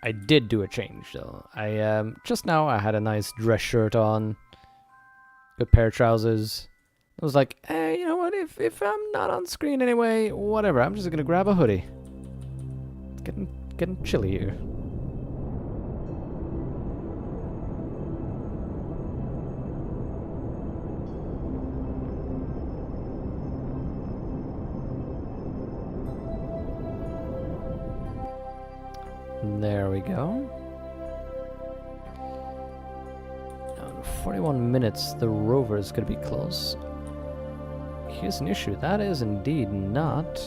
I did do a change though. I just now I had a nice dress shirt on, good pair of trousers. I was like, hey, you know what? If I'm not on screen anyway, whatever. I'm just gonna grab a hoodie. It's getting chilly here. There we go. Now in 41 minutes, the rover is going to be close. Here's an issue. That is indeed not...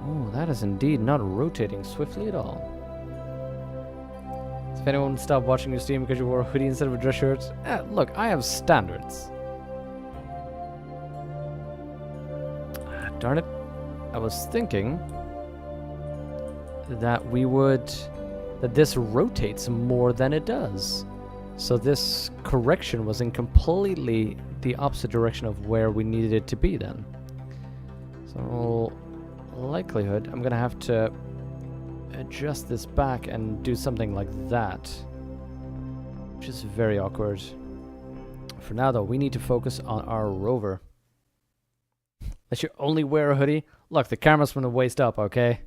Oh, that is indeed not rotating swiftly at all. If anyone stopped watching your stream because you wore a hoodie instead of a dress shirt, look, I have standards. Darn it. I was thinking that that this rotates more than it does. So this correction was in completely the opposite direction of where we needed it to be then. So likelihood I'm gonna have to adjust this back and do something like that, which is very awkward. For now though, we need to focus on our rover. Let you only wear a hoodie. Look, the camera's from the waist up, okay?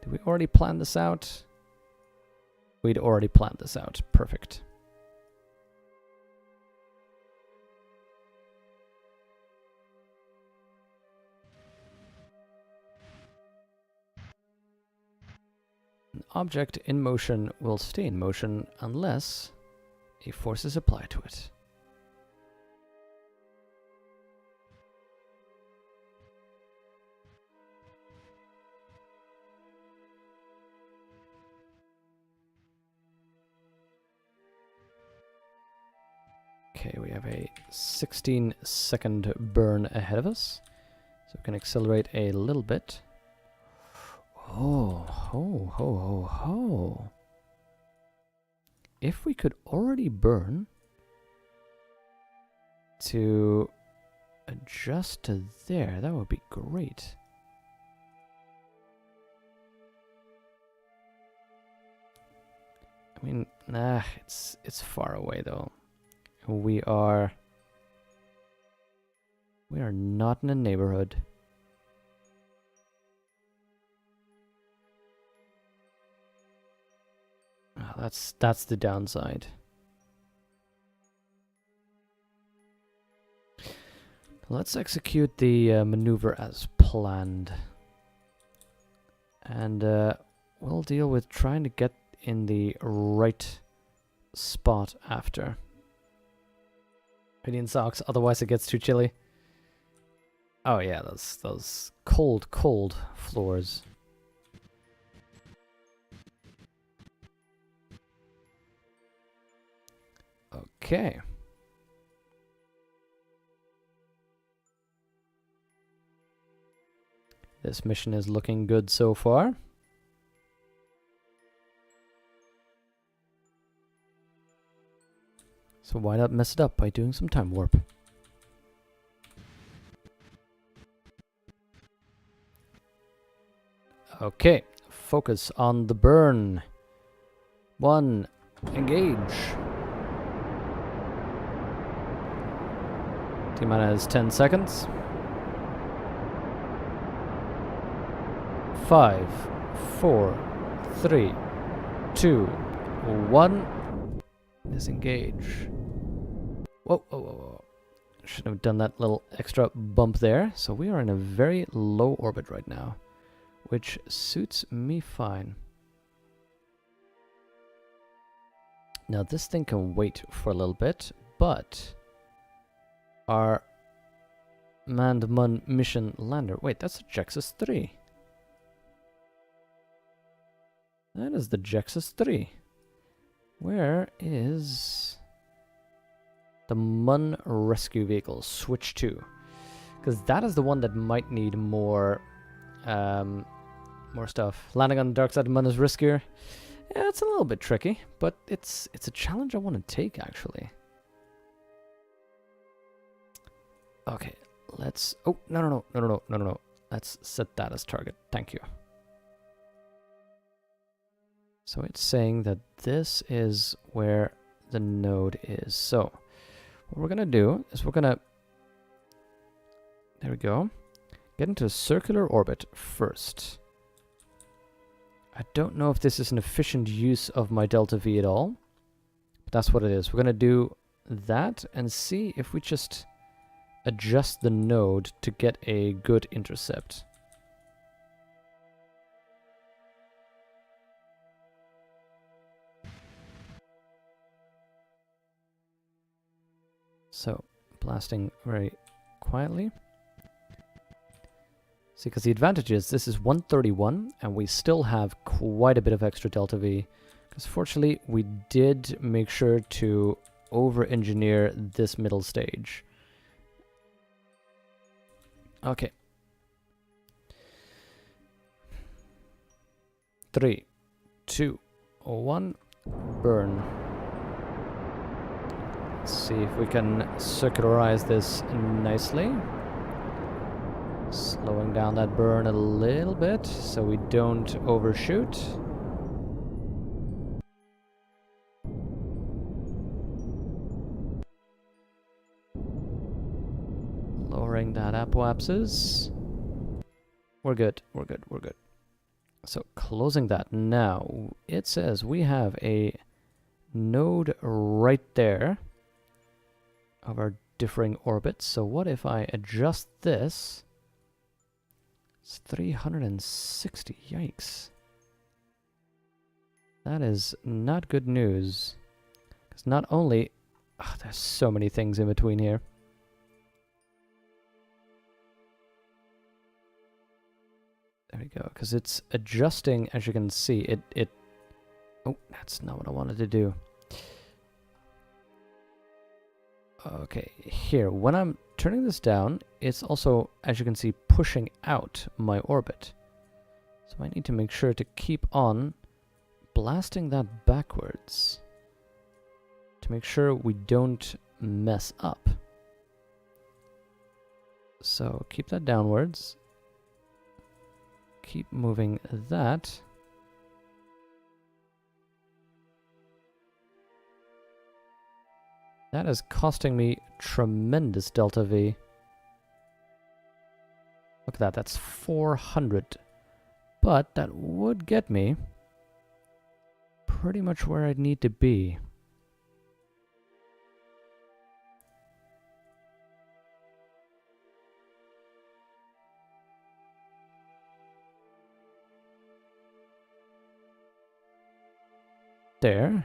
Did we already plan this out? We'd already planned this out. Perfect. An object in motion will stay in motion unless a force is applied to it. Okay, we have a 16-second burn ahead of us, so we can accelerate a little bit. Oh, ho, ho, ho, ho. If we could already burn to adjust to there, that would be great. I mean, nah, it's far away though. We are not in a neighborhood. Oh, that's the downside. Let's execute the maneuver as planned. And we'll deal with trying to get in the right spot after. Hoodie and socks, otherwise it gets too chilly. Oh yeah, those cold floors. Okay. This mission is looking good so far. So why not mess it up by doing some time warp? Okay, focus on the burn. 1, engage. T-mana has 10 seconds. 5, 4, 3, 2, 1. Disengage. Whoa, whoa, whoa, whoa. Should have done that little extra bump there. So we are in a very low orbit right now, which suits me fine. Now this thing can wait for a little bit, but our manned mission lander. Wait, that's a Jexus 3. That is the Jexus 3. Where is the MUN rescue vehicle? Switch to. Because that is the one that might need more stuff. Landing on the dark side of MUN is riskier. Yeah, it's a little bit tricky, but it's a challenge I want to take, actually. Okay, let's... Oh, no. Let's set that as target. Thank you. So it's saying that this is where the node is. So what we're going to do is we're going to, there we go, get into a circular orbit first. I don't know if this is an efficient use of my delta V at all, but that's what it is. We're going to do that and see if we just adjust the node to get a good intercept. So, blasting very quietly. See, because the advantage is this is 131, and we still have quite a bit of extra delta V. Because fortunately, we did make sure to over-engineer this middle stage. Okay. 3, 2, 1, burn. Let's see if we can circularize this nicely. Slowing down that burn a little bit so we don't overshoot. Lowering that apoapsis. We're good, we're good, we're good. So closing that. Now, it says we have a node right there of our differing orbits. So what if I adjust this? It's 360, yikes. That is not good news. Because not only, there's so many things in between here. There we go, because it's adjusting, as you can see, oh, that's not what I wanted to do. Okay, here, when I'm turning this down, it's also, as you can see, pushing out my orbit. So I need to make sure to keep on blasting that backwards to make sure we don't mess up. So keep that downwards. Keep moving that. That is costing me tremendous delta V. Look at that, that's 400. But that would get me pretty much where I'd need to be. There.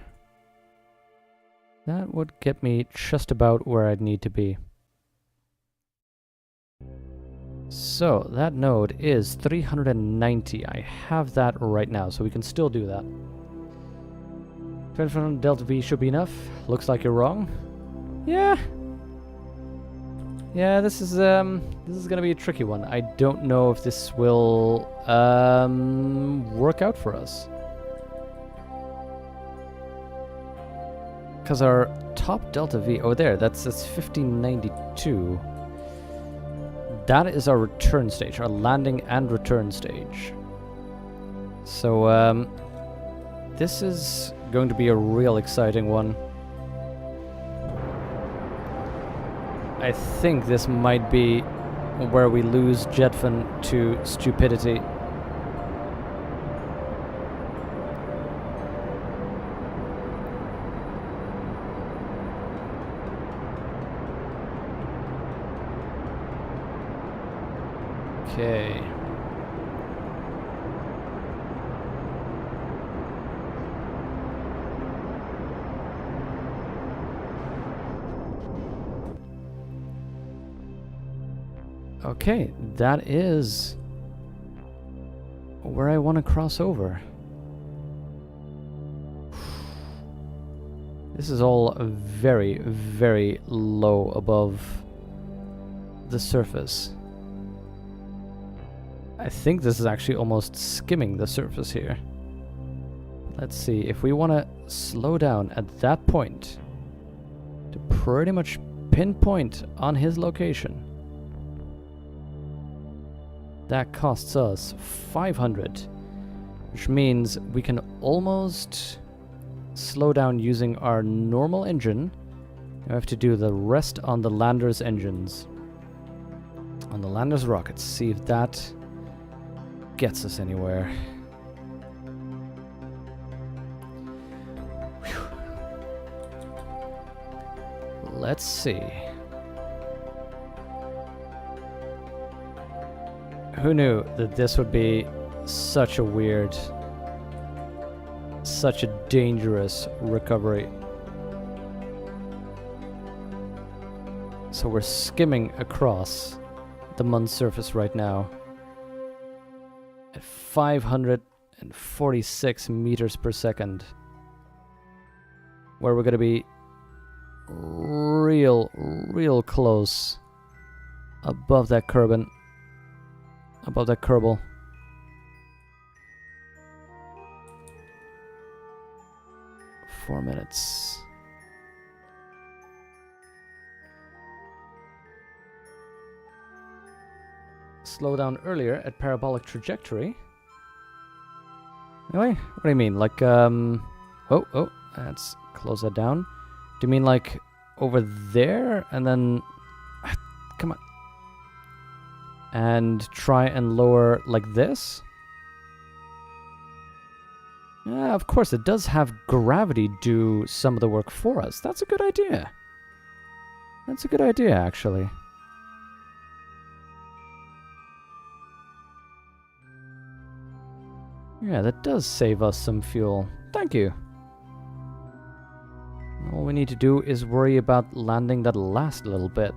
That would get me just about where I'd need to be. So, that node is 390. I have that right now, so we can still do that. 2500 delta V should be enough. Looks like you're wrong. Yeah. Yeah, this is gonna be a tricky one. I don't know if this will work out for us. Because our top delta V, oh there, that's 1592. That is our return stage, our landing and return stage. So this is going to be a real exciting one. I think this might be where we lose Jetfin to stupidity. Okay. Okay, that is where I want to cross over. This is all very, very low above the surface. I think this is actually almost skimming the surface here. Let's see, if we want to slow down at that point to pretty much pinpoint on his location. That costs us 500, which means we can almost slow down using our normal engine. I have to do the rest on the lander's engines. On the lander's rockets, see if that gets us anywhere. Whew. Let's see. Who knew that this would be such a weird, such a dangerous recovery? So we're skimming across the Mund's surface right now at 546 meters per second, where we're going to be real close above that Kerbal. 4 minutes. Slow down earlier at parabolic trajectory. Really? What do you mean? Like, oh, let's close that down. Do you mean like over there and then... Come on. And try and lower like this? Yeah, of course, it does have gravity do some of the work for us. That's a good idea. That's a good idea, actually. Yeah, that does save us some fuel. Thank you. All we need to do is worry about landing that last little bit.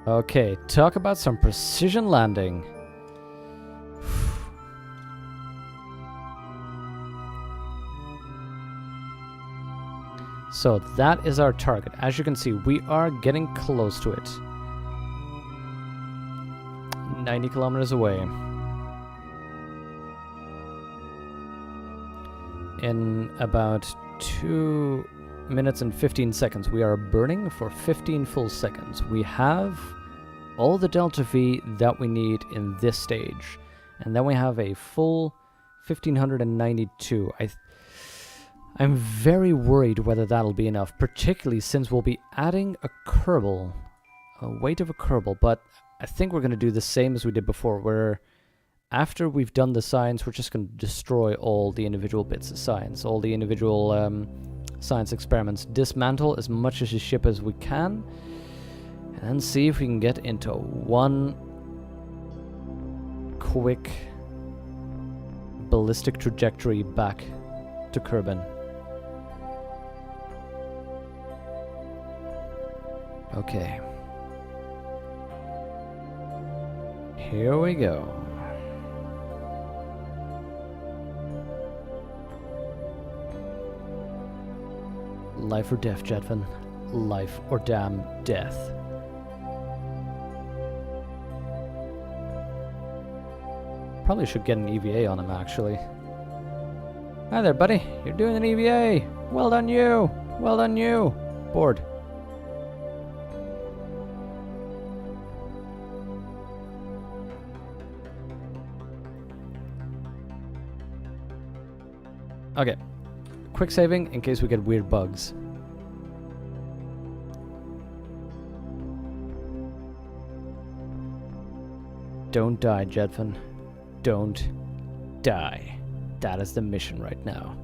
Okay, talk about some precision landing. So that is our target. As you can see, we are getting close to it. 90 kilometers away. In about 2 minutes and 15 seconds, we are burning for 15 full seconds. We have all the delta V that we need in this stage. And then we have a full 1592. I'm very worried whether that'll be enough, particularly since we'll be adding a Kerbal, a weight of a Kerbal, but I think we're going to do the same as we did before, where after we've done the science, we're just going to destroy all the individual bits of science, all the individual science experiments, dismantle as much of the ship as we can, and then see if we can get into one quick ballistic trajectory back to Kerbal. Okay. Here we go. Life or death, Jetvan. Life or damn death. Probably should get an EVA on him, actually. Hi there, buddy. You're doing an EVA. Well done, you. Well done, you. Bored. Okay. Quick saving in case we get weird bugs. Don't die, Jetvan. Don't die. That is the mission right now.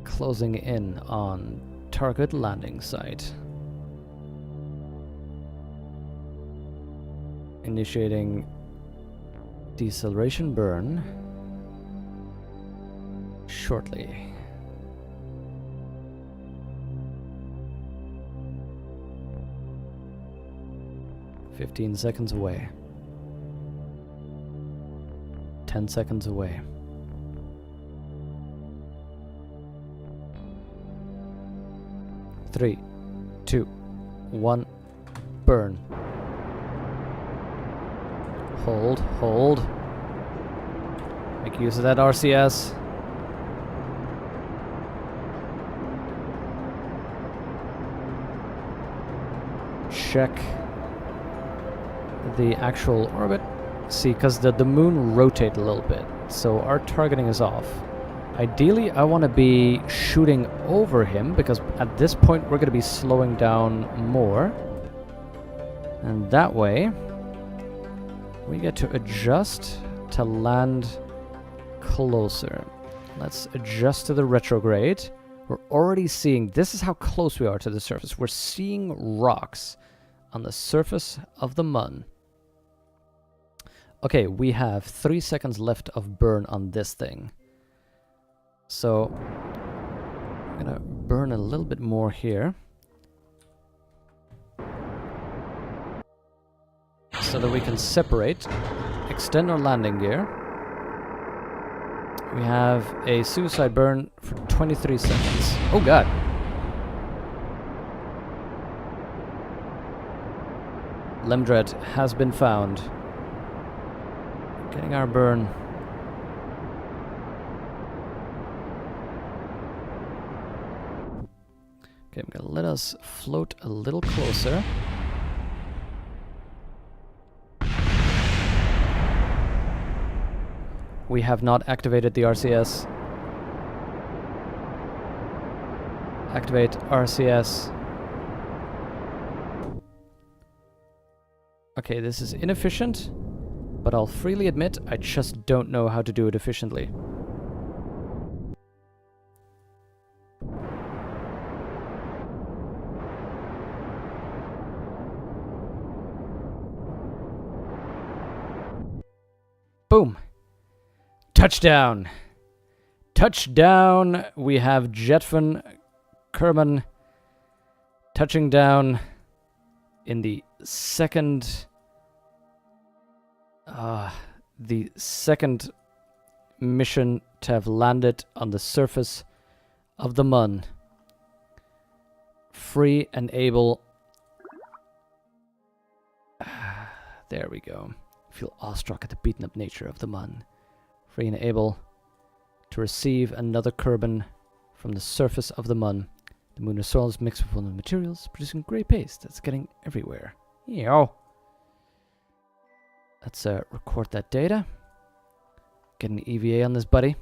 Closing in on target landing site. Initiating deceleration burn shortly. "15 seconds away. 10 seconds away. 3, 2, 1, burn. Hold, hold. Make use of that RCS. Check the actual orbit. See, because the moon rotates a little bit, so our targeting is off. Ideally, I want to be shooting over him, because at this point we're going to be slowing down more. And that way, we get to adjust to land closer. Let's adjust to the retrograde. We're already seeing, this is how close we are to the surface. We're seeing rocks on the surface of the Mun. Okay, we have 3 seconds left of burn on this thing. So, I'm gonna burn a little bit more here. So that we can separate, extend our landing gear. We have a suicide burn for 23 seconds. Oh god! Lemdred has been found. Getting our burn. Okay, I'm gonna let us float a little closer. We have not activated the RCS. Activate RCS. Okay, this is inefficient, but I'll freely admit I just don't know how to do it efficiently. Boom! Touchdown! Touchdown! We have Jetfin Kerman touching down in the second mission to have landed on the surface of the Mun. Free and able. There we go. Feel awestruck at the beaten up nature of the Mun. Free and able to receive another Kerbal from the surface of the Mun. The moon and soil is mixed with one of the materials, producing grey paste that's getting everywhere. Yo. Let's record that data. Get an EVA on this buddy.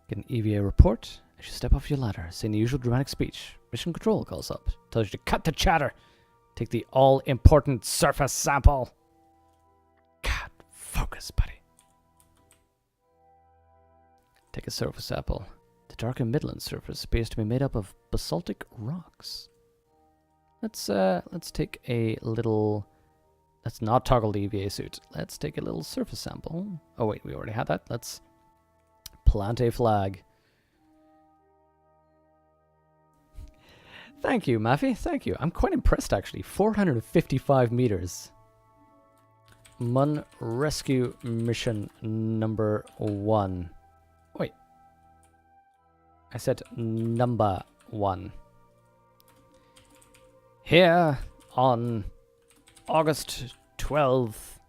Get an EVA report. As you step off your ladder, saying the usual dramatic speech. Mission control calls up. Tells you to cut the chatter. Take the all-important surface sample. God, focus, buddy. Take a surface sample. The darker Midland surface appears to be made up of basaltic rocks. Let's take a little. Let's not toggle the EVA suit. Let's take a little surface sample. Oh wait, we already had that. Let's plant a flag. Thank you, Maffy. Thank you. I'm quite impressed, actually. 455 meters. Mun Rescue Mission number 1. Wait. I said number 1. Here on August 12th,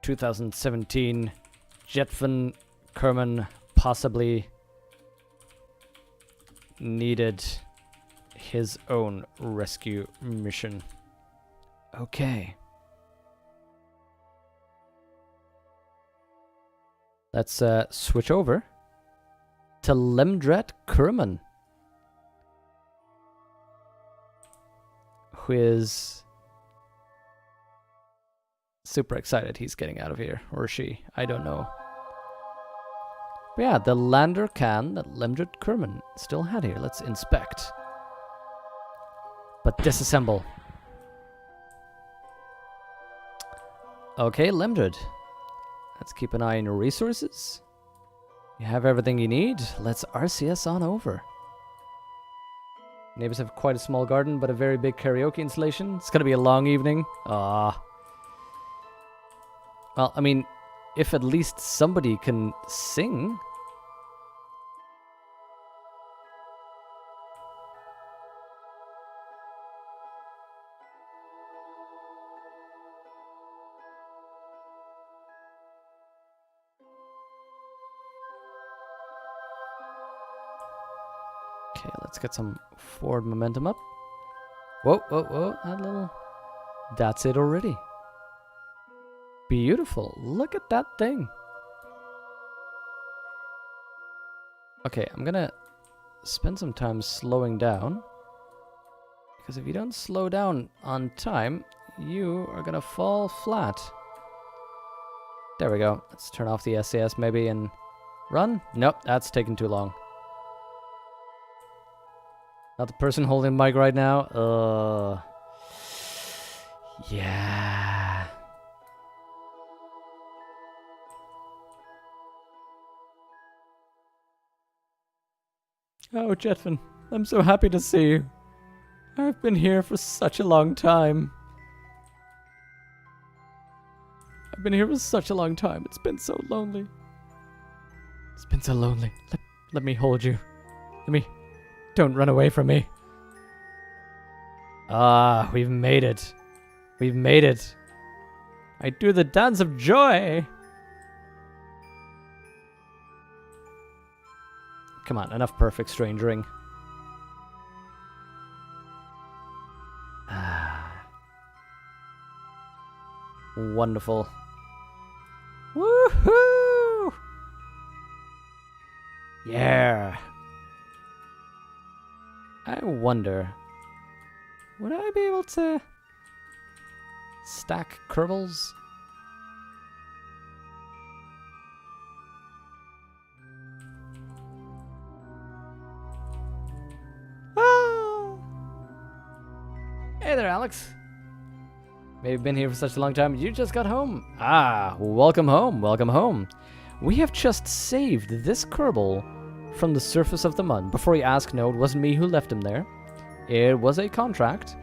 2017, Jetfin Kerman possibly needed his own rescue mission. Okay. Let's switch over to Lemdred Kerman, who is super excited he's getting out of here, or she, I don't know. But yeah, the lander can that Lemdred Kerman still had here. Let's inspect. But disassemble. Okay, Lemdred. Let's keep an eye on your resources. You have everything you need. Let's RCS on over. Neighbors have quite a small garden, but a very big karaoke installation. It's gonna be a long evening. Ah. Well, I mean, if at least somebody can sing. Okay, let's get some forward momentum up. Whoa, whoa, whoa, that little... That's it already. Beautiful. Look at that thing. Okay, I'm gonna spend some time slowing down. Because if you don't slow down on time, you are gonna fall flat. There we go. Let's turn off the SAS maybe and run. Nope, that's taking too long. Not the person holding the mic right now. Yeah. Oh, Jetfin, I'm so happy to see you. I've been here for such a long time. I've been here for such a long time. It's been so lonely. It's been so lonely. Let me hold you. Don't run away from me. Ah, we've made it. We've made it. I do the dance of joy. Come on, enough perfect strangering. Ah. Wonderful. Woohoo! Yeah. I wonder, would I be able to stack Kerbals? Ah! Hey there, Alex. Maybe you've been here for such a long time. You just got home. Ah, welcome home. Welcome home. We have just saved this Kerbal from the surface of the mud. Before you ask, no, it wasn't me who left him there. It was a contract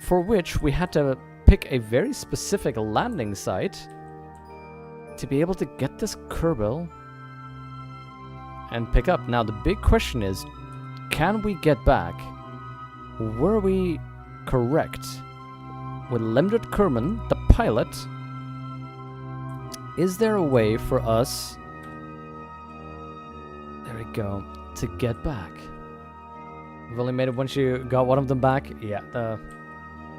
for which we had to pick a very specific landing site to be able to get this Kerbal and pick up. Now, the big question is, can we get back? Were we correct? With Lemdrit Kerman, the pilot, is there a way for us, there we go, to get back? We've only made it once you got one of them back? Yeah,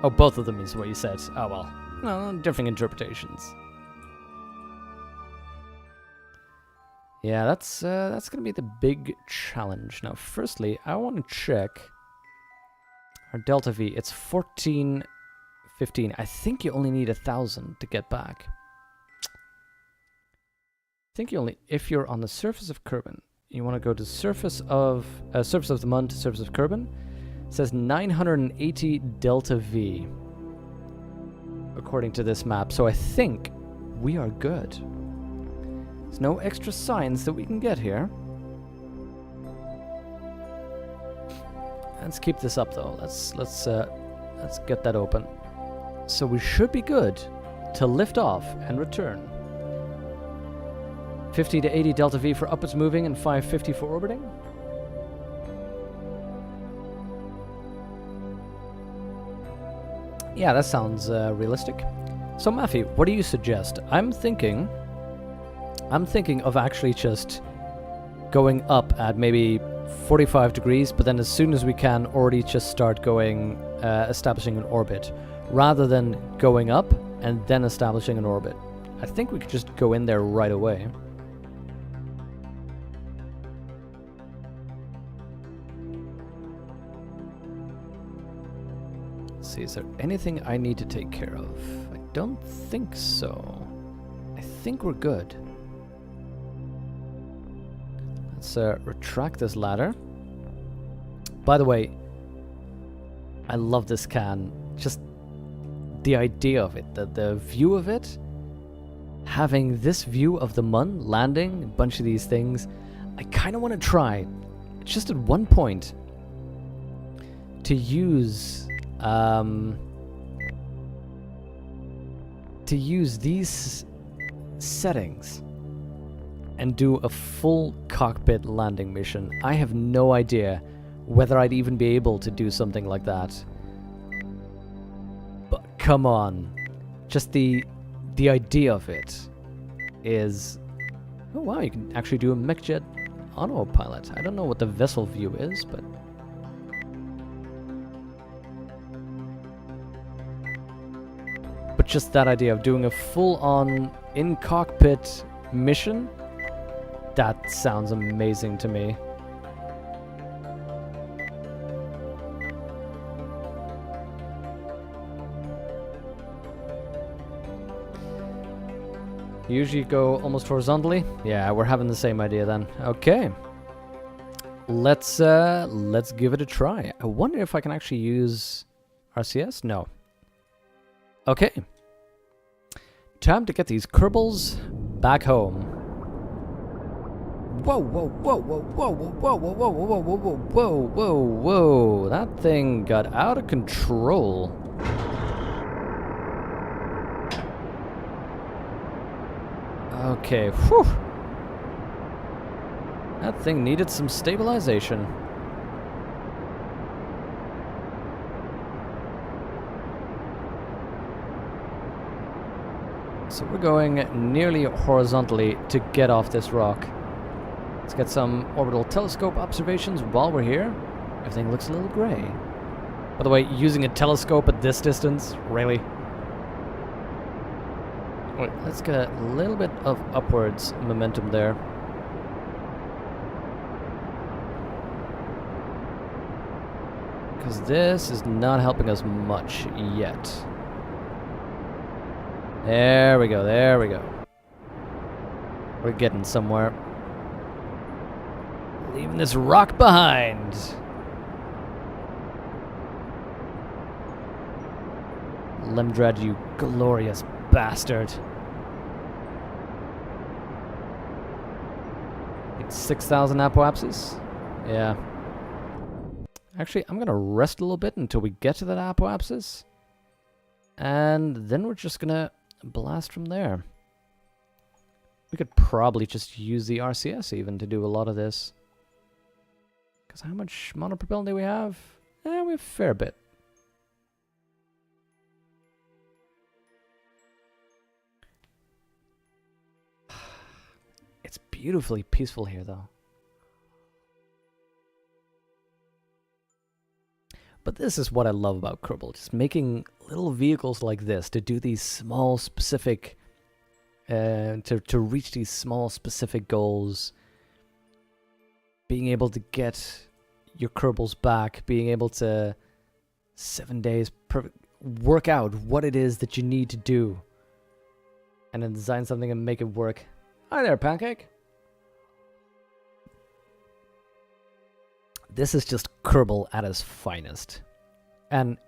oh, both of them is what you said. Oh, well, no, different interpretations. Yeah, that's gonna be the big challenge. Now, firstly, I want to check our Delta V. It's 1415. I think you only need 1,000 to get back. I think you only, if you're on the surface of Kerbin, you want to go to surface of the Mun to surface of Kerbin. It says 980 Delta V, according to this map. So I think we are good. There's no extra signs that we can get here. Let's keep this up though. Let's get that open. So we should be good to lift off and return. 50 to 80 Delta V for upwards moving and 550 for orbiting. Yeah, that sounds realistic. So Maffy, what do you suggest? I'm thinking of actually just going up at maybe 45 degrees, but then as soon as we can already just start going, establishing an orbit, rather than going up and then establishing an orbit. I think we could just go in there right away. Let's see, is there anything I need to take care of? I don't think so. I think we're good. Let's retract this ladder. By the way, I love this can. Just the idea of it, the view of it, having this view of the Mun landing, a bunch of these things. I kind of want to try, just at one point, to use these settings and do a full cockpit landing mission. I have no idea whether I'd even be able to do something like that. But come on. Just the idea of it is... Oh wow, you can actually do a mech jet autopilot. I don't know what the vessel view is, but just that idea of doing a full-on in-cockpit mission, that sounds amazing to me. You usually go almost horizontally? Yeah, we're having the same idea then. Okay. Let's give it a try. I wonder if I can actually use RCS? No. Okay. Time to get these Kerbals back home. Whoa, whoa, whoa, whoa, whoa, whoa, whoa, whoa, whoa, whoa, whoa, whoa, whoa, whoa. That thing got out of control. Okay, whew. That thing needed some stabilization. So we're going nearly horizontally to get off this rock. Let's get some orbital telescope observations while we're here. Everything looks a little gray. By the way, using a telescope at this distance, really? Wait, let's get a little bit of upwards momentum there. Because this is not helping us much yet. There we go, there we go. We're getting somewhere. Leaving this rock behind. Lemdred, you glorious bastard. Like 6,000 apoapsis? Yeah. Actually, I'm gonna rest a little bit until we get to that apoapsis. And then we're just gonna blast from there. We could probably just use the RCS even to do a lot of this. Because how much monopropellant do we have? We have a fair bit. It's beautifully peaceful here, though. But this is what I love about Kerbal, just making little vehicles like this to do these small specific, to reach these small specific goals. Being able to get your Kerbals back, being able to 7 days work out what it is that you need to do, and then design something and make it work. Hi there, Pancake. This is just Kerbal at its finest. And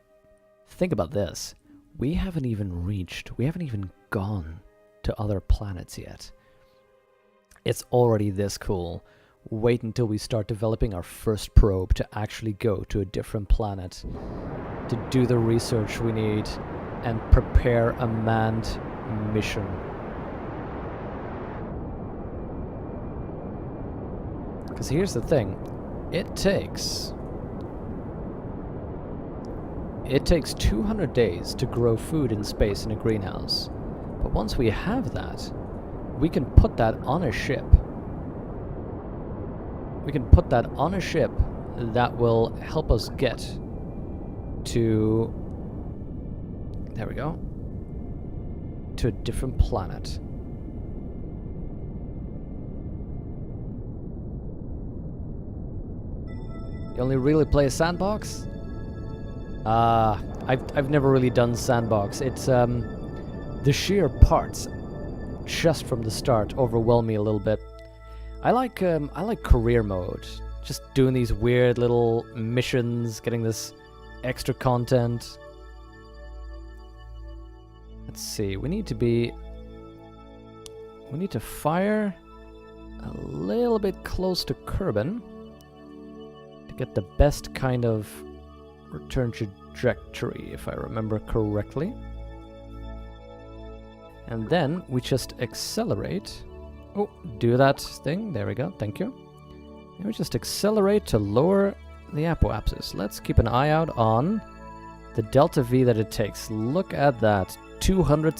think about this. We haven't even gone to other planets yet. It's already this cool. Wait until we start developing our first probe to actually go to a different planet, to do the research we need, and prepare a manned mission. Because here's the thing. It takes 200 days to grow food in space in a greenhouse. But once we have that, we can put that on a ship. We can put that on a ship that will help us get to... There we go. To a different planet. You only really play a sandbox? I've never really done sandbox. It's the sheer parts just from the start overwhelm me a little bit. I like career mode. Just doing these weird little missions, getting this extra content. Let's see. We need to fire a little bit close to Kerbin to get the best kind of return trajectory, if I remember correctly. And then we just accelerate. Oh, do that thing. There we go. Thank you. And we just accelerate to lower the apoapsis. Let's keep an eye out on the delta V that it takes. Look at that. 200